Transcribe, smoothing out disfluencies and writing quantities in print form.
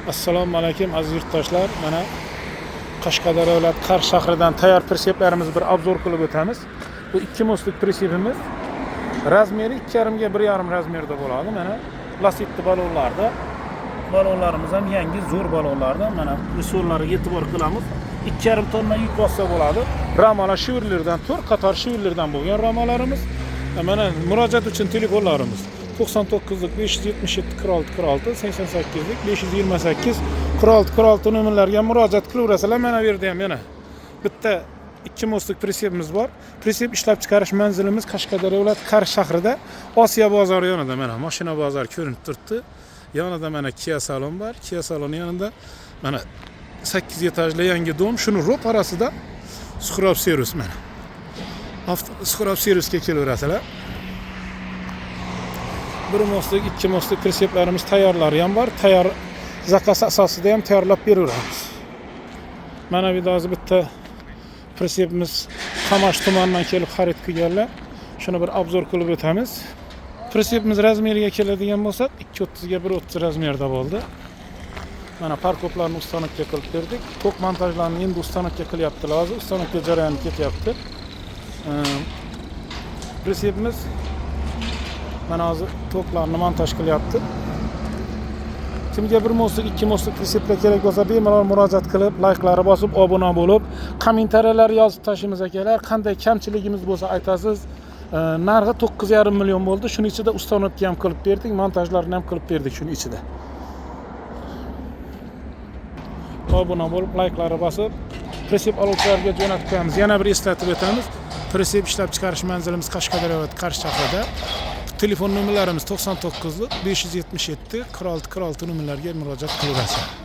Assalomu alaykum aziz yurtdoshlar. Mana Qashqadaryo viloyat Qarshi shahridan tayyor pritseplarimizni bir obzor qilib o'tamiz. Bu 2 mostlik pritsepimiz. Razmeri 2,5 ga 1,5 razmerda bo'ladi. Mana lastikli balonlarda. Balonlarimiz ham yangi zo'r balonlardan. Mana usullariga e'tibor qilamiz. 2,5 tonna yuk bossa bo'ladi. Ramalar shivirlardan 4 qator shivirlardan bo'lgan ramalarimiz. Mana murojaat uchun telefonlarimiz 99lik 577 46 46 88lik 528 46 46 nomerlarga murojaat qilaverasizlar. Mana bu yerda ham yana bitta 2 mostlik pritsepimiz bor. Pritsep ishlab chiqarish manzilimiz Qashqadaryo viloyati Qarshi shahrida, Osiyo bozori yonida. Mana mashina bozori ko'rinib turibdi. Yonida mana Kia salon bor. Kia saloni yonida mana 8 etajli yangi dom. Shuni ro'parasida Suxrob servis mana. Suxrob servisga kelaverasizlar. 1 mostlik, 2 mostlik pritseplarimiz tayyorlari ham bor. Tayyor zakaz asosida ham tayyorlab beraveramiz. Mana bu hozir bitta pritsepimiz Qamash tumanidan kelib xarid qilganlar. Shuni bir obzor qilib o'tamiz. Pritsepimiz razmeriga keladigan bo'lsak, 230 ga 130 razmerda bo'ldi. Mana parkoplarni ustanokka qilib berdik. Tok montajlarini endi ustanokka qilyaptilar. Hozir ustanokka jarayoni ketyapti. Pritsepimiz mana hozir toklarni montaj qilyapti. Kimga 1 mostlik, 2 mostlik pritseplar kerak bo'lsa, bemalol murojaat qilib, layklari bosib, obuna bo'lib, kommentariyalar yozib tashlaymiz akalar. Qanday kamchiligimiz bo'lsa aytasiz. Narxi 9,5 million bo'ldi. Shuning ichida ustanokka ham qilib berdik, montajlarni ham qilib berdik shuning ichida. Obuna bo'lib, layklari bosib, pritsep oluvchilarga jo'natib qo'yamiz. Yana bir eslatib o'tamiz. Pritsep ishlab chiqarish manzilimiz Qashqadaryo viloyati Qarshi shahrida. Telefon nomerlarimiz 99 577 46 46 nomerlarga murojaat qilaverasiz.